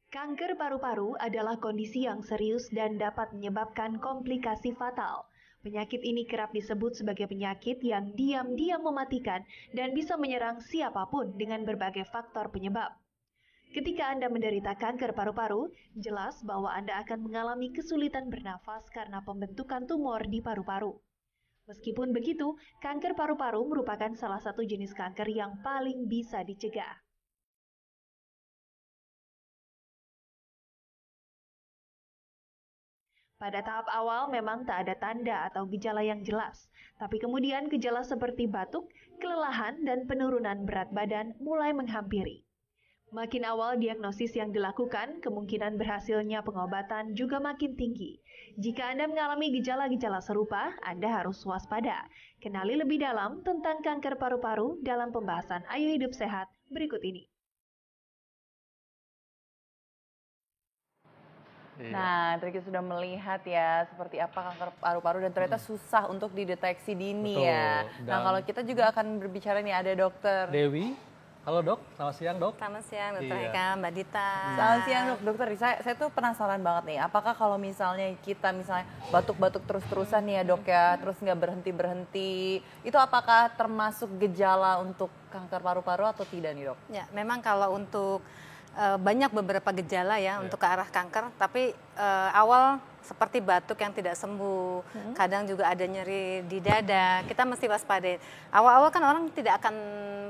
Kanker paru-paru adalah kondisi yang serius dan dapat menyebabkan komplikasi fatal. Penyakit ini kerap disebut sebagai penyakit yang diam-diam mematikan dan bisa menyerang siapapun dengan berbagai faktor penyebab. Ketika Anda menderita kanker paru-paru, jelas bahwa Anda akan mengalami kesulitan bernafas karena pembentukan tumor di paru-paru. Meskipun begitu, kanker paru-paru merupakan salah satu jenis kanker yang paling bisa dicegah. Pada tahap awal memang tak ada tanda atau gejala yang jelas, tapi kemudian gejala seperti batuk, kelelahan, dan penurunan berat badan mulai menghampiri. Makin awal diagnosis yang dilakukan, kemungkinan berhasilnya pengobatan juga makin tinggi. Jika Anda mengalami gejala-gejala serupa, Anda harus waspada. Kenali lebih dalam tentang kanker paru-paru dalam pembahasan Ayo Hidup Sehat berikut ini. Nah, tadi kita sudah melihat ya seperti apa kanker paru-paru dan ternyata susah untuk dideteksi dini. Betul. Ya. Nah, kalau kita juga akan berbicara nih ada dokter Dewi. Halo dok, selamat siang dok. Selamat siang dokter Eka, Mbak Dita. Selamat siang dokter. Saya tuh penasaran banget nih, apakah kalau misalnya kita batuk-batuk terus-terusan nih ya dok ya, terus nggak berhenti-berhenti, itu apakah termasuk gejala untuk kanker paru-paru atau tidak nih dok? Ya, memang kalau untuk banyak beberapa gejala ya untuk ke arah kanker, tapi awal seperti batuk yang tidak sembuh, kadang juga ada nyeri di dada, kita mesti waspada. Awal-awal kan orang tidak akan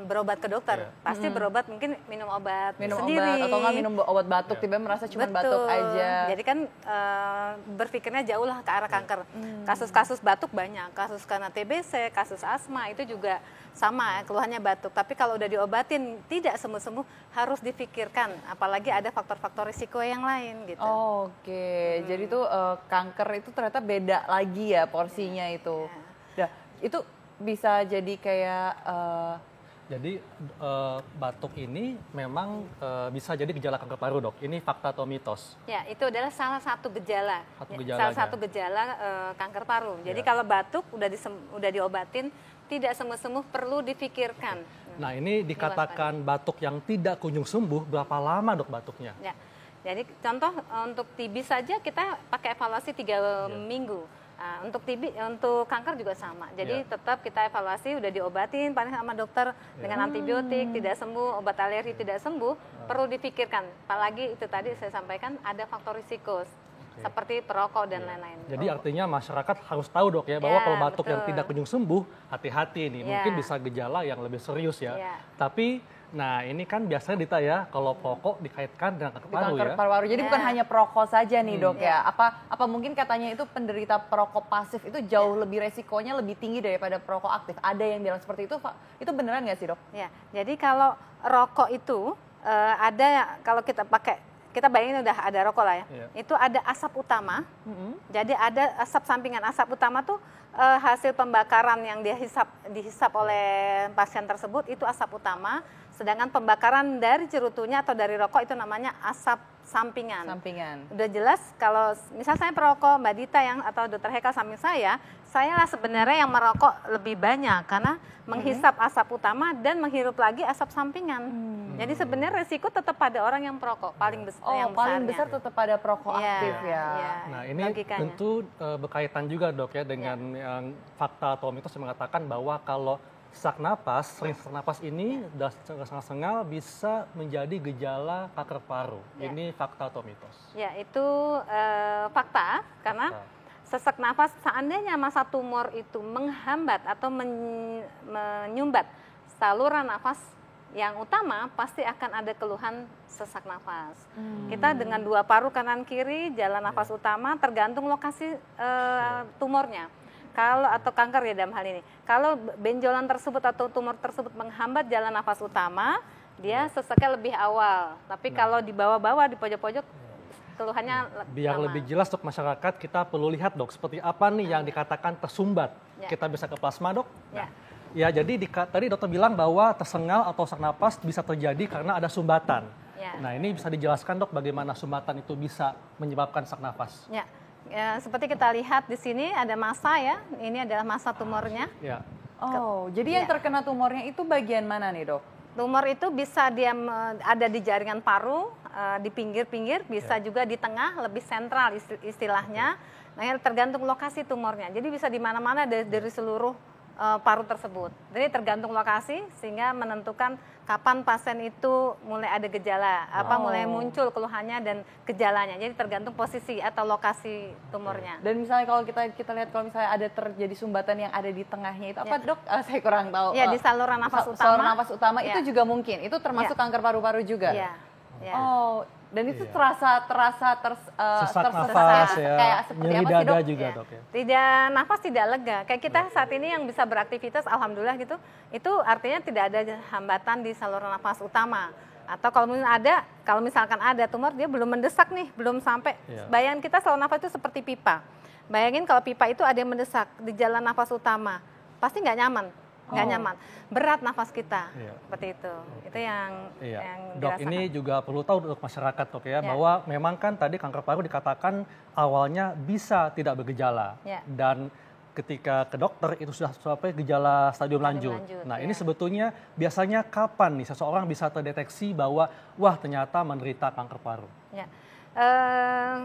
berobat ke dokter, pasti berobat mungkin minum obat sendiri. Obat, atau nggak minum obat batuk, tiba-tiba merasa cuma batuk aja. Jadi kan berpikirnya jauh lah ke arah kanker. Kasus-kasus batuk banyak, kasus karena TBC, kasus asma itu juga sama keluhannya batuk. Tapi kalau udah diobatin tidak sembuh-sembuh harus difikirkan, apalagi ada faktor-faktor risiko yang lain gitu. Oke, jadi tuh kanker itu ternyata beda lagi ya porsinya itu. Nah, itu bisa jadi kayak jadi batuk ini memang bisa jadi gejala kanker paru dok. Ini fakta atau mitos? Ya, itu adalah salah satu gejala. Salah satu gejala kanker paru. Jadi kalau batuk udah diobatin tidak sembuh-sembuh perlu difikirkan. Nah, ini dikatakan batuk yang tidak kunjung sembuh, berapa lama dok batuknya? Ya. Jadi contoh untuk TB saja kita pakai evaluasi 3 minggu. Nah, untuk TB, untuk kanker juga sama. Jadi tetap kita evaluasi, udah diobatin paling sama dokter dengan antibiotik, tidak sembuh, obat alergi tidak sembuh, perlu difikirkan. Apalagi itu tadi saya sampaikan ada faktor risiko seperti perokok dan lain-lain. Jadi artinya masyarakat harus tahu dok ya bahwa kalau batuk yang tidak kunjung sembuh, hati-hati nih. Mungkin bisa gejala yang lebih serius ya. Tapi nah ini kan biasanya Dita ya, kalau perokok dikaitkan dengan kanker paru-paru. Jadi bukan hanya perokok saja nih dok ya. Apa mungkin katanya itu penderita perokok pasif itu jauh lebih resikonya lebih tinggi daripada perokok aktif. Ada yang bilang seperti itu, itu beneran nggak sih dok? Ya, jadi kalau rokok itu ada kalau kita bayangin udah ada rokok lah ya. Itu ada asap utama. Jadi ada asap sampingan. Asap utama tuh hasil pembakaran yang dihisap oleh pasien tersebut itu asap utama. Sedangkan pembakaran dari cerutunya atau dari rokok itu namanya asap sampingan. Udah jelas kalau misal saya perokok, Mbak Dita atau Dr. Heka samping saya lah sebenarnya yang merokok lebih banyak karena menghisap asap utama dan menghirup lagi asap sampingan. Jadi sebenarnya resiko tetap pada orang yang perokok paling besar. Paling besar tetap pada perokok aktif ya. Nah ini tentu berkaitan juga dok ya dengan yang fakta atau mitos yang mengatakan bahwa kalau sesak napas, sering sesak napas ini sengal-sengal bisa menjadi gejala kanker paru. Ini fakta atau mitos? Ya, itu fakta karena sesak nafas seandainya masa tumor itu menghambat atau menyumbat saluran nafas yang utama pasti akan ada keluhan sesak nafas. Kita dengan 2 paru kanan kiri jalan nafas utama tergantung lokasi tumornya. Kalau atau kanker ya dalam hal ini. Kalau benjolan tersebut atau tumor tersebut menghambat jalan nafas utama, dia sesaknya lebih awal. Tapi kalau di bawah-bawah di pojok-pojok keluhannya biar lama. Lebih jelas dok masyarakat kita perlu lihat dok seperti apa nih yang dikatakan tersumbat. Kita bisa ke plasma dok. Ya jadi tadi dokter bilang bahwa tersengal atau sesak napas bisa terjadi karena ada sumbatan. Nah ini bisa dijelaskan dok bagaimana sumbatan itu bisa menyebabkan sesak napas. Ya, seperti kita lihat di sini ada massa ya, ini adalah massa tumornya. Jadi yang terkena tumornya itu bagian mana nih dok? Tumor itu bisa dia ada di jaringan paru, di pinggir-pinggir, bisa juga di tengah, lebih sentral istilahnya. Nah, tergantung lokasi tumornya. Jadi bisa di mana-mana dari seluruh paru tersebut. Jadi tergantung lokasi sehingga menentukan kapan pasien itu mulai ada gejala, mulai muncul keluhannya dan gejalanya. Jadi tergantung posisi atau lokasi tumornya. Dan misalnya kalau kita lihat kalau misalnya ada terjadi sumbatan yang ada di tengahnya itu apa Dok? Saya kurang tahu. Ya, di saluran nafas utama. Saluran nafas utama itu juga mungkin. Itu termasuk kanker paru-paru juga. Iya. Oh, dan itu terasa sesak nafas ya, kayak seperti nyeri apa sih dada Dok? juga Dok ya. Tidak, nafas tidak lega. Kayak kita saat ini yang bisa beraktivitas, alhamdulillah gitu, itu artinya tidak ada hambatan di saluran nafas utama. Atau kalau misalkan ada tumor, dia belum mendesak nih, belum sampai. Bayangan kita saluran nafas itu seperti pipa. Bayangin kalau pipa itu ada yang mendesak di jalan nafas utama, pasti nggak nyaman. Berat nafas kita, seperti itu. Itu yang Dok, dirasakan. ini juga perlu tahu untuk masyarakat Dok ya, bahwa memang kan tadi kanker paru dikatakan awalnya bisa tidak bergejala. Dan ketika ke dokter itu sudah sampai gejala stadium lanjut. Nah, ini sebetulnya biasanya kapan nih seseorang bisa terdeteksi bahwa wah ternyata menderita kanker paru?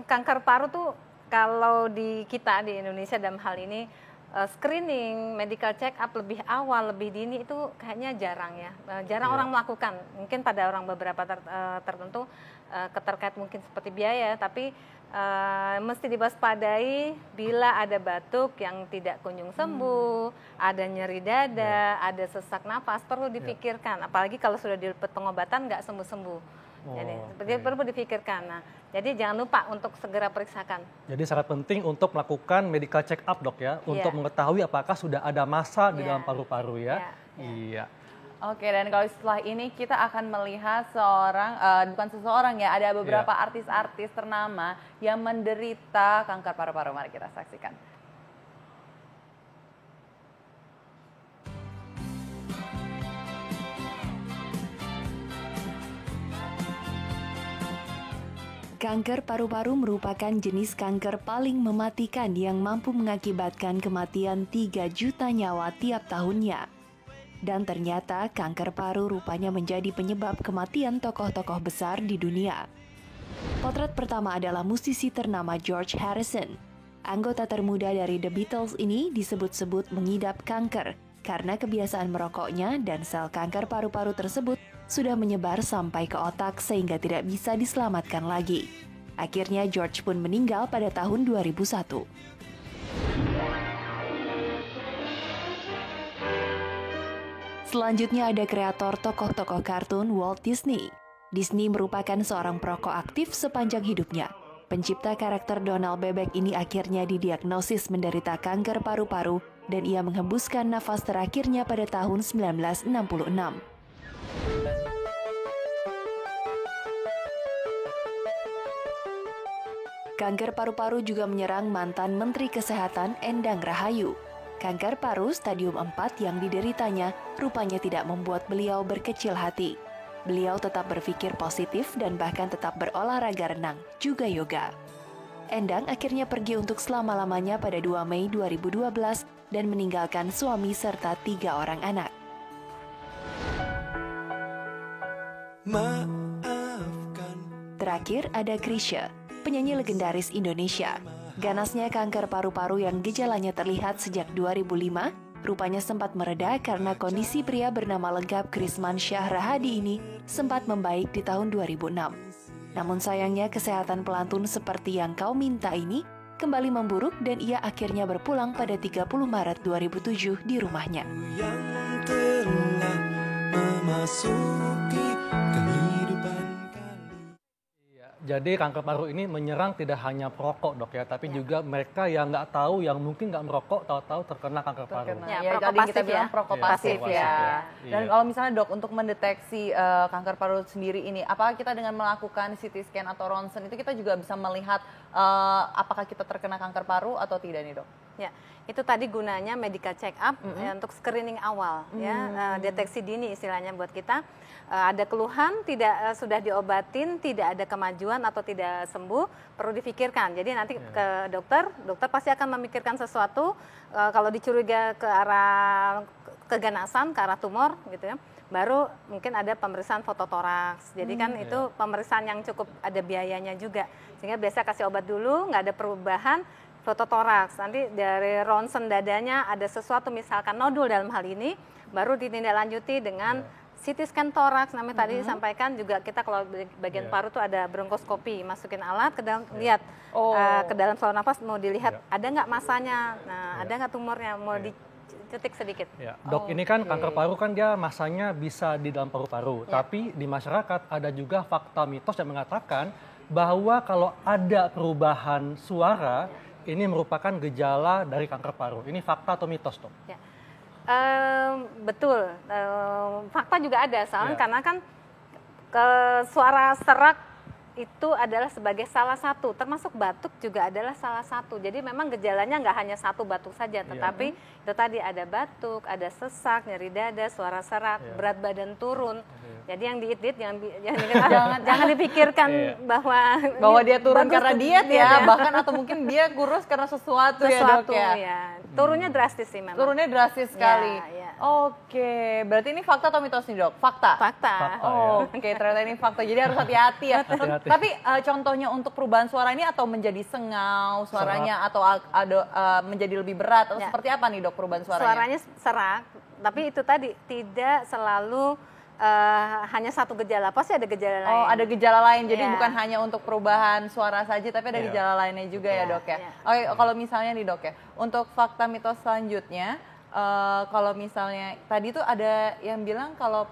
Kanker paru tuh kalau di kita di Indonesia dalam hal ini screening, medical check up lebih awal, lebih dini itu kayaknya jarang ya. Jarang orang melakukan. Mungkin pada orang beberapa tertentu keterkait mungkin seperti biaya, tapi mesti diwaspadai bila ada batuk yang tidak kunjung sembuh, ada nyeri dada, ada sesak nafas, perlu dipikirkan. Apalagi kalau sudah didapat pengobatan nggak sembuh-sembuh. Jadi perlu dipikirkan. Nah, jadi jangan lupa untuk segera periksakan. Jadi sangat penting untuk melakukan medical check up Dok ya, untuk mengetahui apakah sudah ada massa di dalam paru-paru ya. Iya. Oke, dan kalau setelah ini kita akan melihat ada beberapa artis-artis ternama yang menderita kanker paru-paru. Mari kita saksikan. Kanker paru-paru merupakan jenis kanker paling mematikan yang mampu mengakibatkan kematian 3 juta nyawa tiap tahunnya. Dan ternyata kanker paru rupanya menjadi penyebab kematian tokoh-tokoh besar di dunia. Potret pertama adalah musisi ternama George Harrison. Anggota termuda dari The Beatles ini disebut-sebut mengidap kanker karena kebiasaan merokoknya dan sel kanker paru-paru tersebut sudah menyebar sampai ke otak sehingga tidak bisa diselamatkan lagi. Akhirnya George pun meninggal pada tahun 2001. Selanjutnya ada kreator tokoh-tokoh kartun Walt Disney. Disney merupakan seorang perokok aktif sepanjang hidupnya. Pencipta karakter Donald Bebek ini akhirnya didiagnosis menderita kanker paru-paru dan ia menghembuskan nafas terakhirnya pada tahun 1966. Kanker paru-paru juga menyerang mantan Menteri Kesehatan Endang Rahayu. Kanker paru stadium 4 yang dideritanya rupanya tidak membuat beliau berkecil hati. Beliau tetap berpikir positif dan bahkan tetap berolahraga renang, juga yoga. Endang akhirnya pergi untuk selama-lamanya pada 2 Mei 2012 dan meninggalkan suami serta 3 orang anak. Terakhir ada Chrisye, penyanyi legendaris Indonesia. Ganasnya kanker paru-paru yang gejalanya terlihat sejak 2005, rupanya sempat mereda karena kondisi pria bernama lengkap Krisman Syah Rahadi ini sempat membaik di tahun 2006. Namun sayangnya kesehatan pelantun seperti yang kau minta ini kembali memburuk dan ia akhirnya berpulang pada 30 Maret 2007 di rumahnya. Yang telah memasuki kehidupan. Jadi kanker paru ini menyerang tidak hanya perokok Dok ya, tapi juga mereka yang nggak tahu, yang mungkin nggak merokok, tahu-tahu terkena kanker paru. Ya, jadi kita bilang perokok pasif ya. Dan kalau misalnya Dok untuk mendeteksi kanker paru sendiri ini, apakah kita dengan melakukan CT scan atau ronsen itu kita juga bisa melihat apakah kita terkena kanker paru atau tidak nih Dok? Ya, itu tadi gunanya medical check up ya, untuk screening awal ya, deteksi dini istilahnya buat kita. Ada keluhan sudah diobatin, tidak ada kemajuan atau tidak sembuh, perlu dipikirkan. Jadi nanti ke dokter pasti akan memikirkan sesuatu. Kalau dicuriga ke arah keganasan, ke arah tumor gitu ya, baru mungkin ada pemeriksaan fototoraks. Jadi kan itu pemeriksaan yang cukup ada biayanya juga. Sehingga biasa kasih obat dulu, nggak ada perubahan, fototoraks. Nanti dari ronsen dadanya ada sesuatu misalkan nodul dalam hal ini, baru ditindaklanjuti dengan CT scan toraks, namanya tadi disampaikan juga kita kalau bagian paru tuh ada bronkoskopi, masukin alat ke dalam, lihat ke dalam saluran nafas mau dilihat ada nggak masanya, nah ada nggak tumornya, mau dicetik sedikit. Dok, ini kan kanker paru kan dia masanya bisa di dalam paru-paru, tapi di masyarakat ada juga fakta mitos yang mengatakan bahwa kalau ada perubahan suara, ini merupakan gejala dari kanker paru. Ini fakta atau mitos, Dok? Betul, fakta juga ada soalnya karena kan suara serak itu adalah sebagai salah satu, termasuk batuk juga adalah salah satu. Jadi memang gejalanya nggak hanya satu batuk saja, tetapi itu tadi ada batuk, ada sesak, nyeri dada, suara serak, berat badan turun. Jadi yang diet jangan dipikirkan bahwa dia turun karena diet ya, bahkan atau mungkin dia kurus karena sesuatu ya, Dok ya. Turunnya drastis sih memang. Turunnya drastis sekali. Oke, berarti ini fakta atau mitos nih, Dok? Fakta. Oke, ternyata ini fakta. Jadi harus hati-hati ya. Tapi contohnya untuk perubahan suara ini atau menjadi sengau suaranya atau ada menjadi lebih berat atau seperti apa nih, Dok, perubahan suaranya? Suaranya serak, tapi itu tadi tidak selalu hanya satu gejala, pasti ada gejala lain. Oh, ada gejala lain, jadi bukan hanya untuk perubahan suara saja, tapi ada gejala lainnya juga ya, Dok ya. Oke, kalau misalnya nih, Dok ya, untuk fakta mitos selanjutnya, kalau misalnya tadi tuh ada yang bilang kalau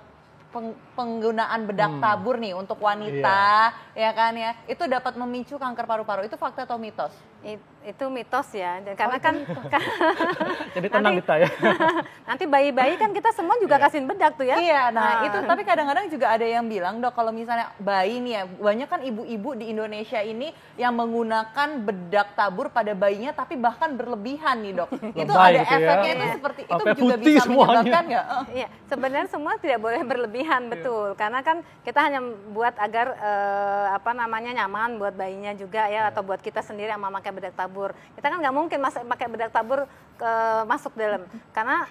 penggunaan bedak tabur nih untuk wanita, ya kan ya, itu dapat memicu kanker paru-paru. Itu fakta atau mitos? Itu mitos ya, karena kan jadi tenang kita ya. Nanti bayi-bayi kan kita semua juga kasihin bedak tuh ya. Iya, nah itu tapi kadang-kadang juga ada yang bilang, Dok, kalau misalnya bayi nih ya, banyak kan ibu-ibu di Indonesia ini yang menggunakan bedak tabur pada bayinya tapi bahkan berlebihan nih, Dok. Itu ada gitu efeknya ya. itu seperti itu Sampai juga putih bisa semuanya. menyebabkan nggak? Iya, sebenarnya semua tidak boleh berlebihan, betul. Karena kan kita hanya buat agar nyaman buat bayinya juga ya, atau buat kita sendiri yang memakai bedak tabur. Kita kan nggak mungkin pakai bedak tabur masuk dalam, karena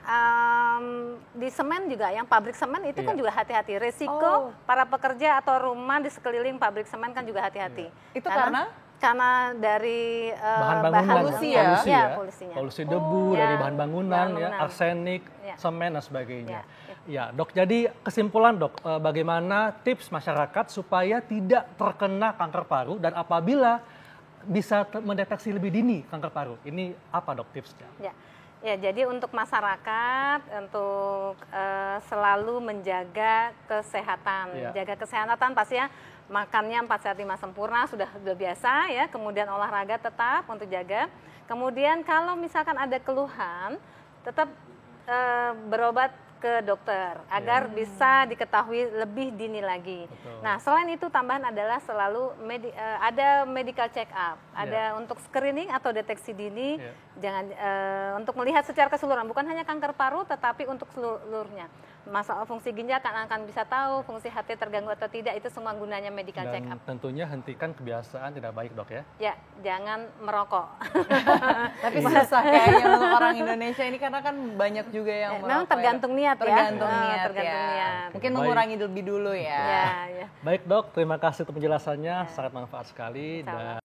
di semen juga, yang pabrik semen itu kan juga hati-hati. Resiko para pekerja atau rumah di sekeliling pabrik semen kan juga hati-hati. Itu karena bahan dari bangunan, polusinya. polusi debu dari bahan bangunan, arsenik, semen dan sebagainya. Ya, Dok, jadi kesimpulan, Dok, bagaimana tips masyarakat supaya tidak terkena kanker paru dan apabila bisa mendeteksi lebih dini kanker paru. Ini apa, Dok, tipsnya? Ya, jadi untuk masyarakat untuk selalu menjaga kesehatan. Jaga kesehatan pastinya makannya 4 sehat 5 sempurna sudah biasa ya. Kemudian olahraga tetap untuk jaga. Kemudian kalau misalkan ada keluhan, tetap berobat ke dokter agar bisa diketahui lebih dini lagi. Nah, selain itu tambahan adalah selalu ada medical check up, ada untuk screening atau deteksi dini, jangan untuk melihat secara keseluruhan, bukan hanya kanker paru tetapi untuk seluruhnya. Masalah fungsi ginjal akan bisa tahu, fungsi hati terganggu atau tidak, itu semua gunanya medical check up. Dan tentunya hentikan kebiasaan tidak baik, Dok ya. Ya, jangan merokok. Tapi susah kayaknya untuk orang Indonesia ini karena kan banyak juga yang merokok. Memang tergantung niat ya. Tergantung niat. Mungkin mengurangi lebih dulu ya. Baik, Dok, terima kasih untuk penjelasannya, sangat manfaat sekali. Dan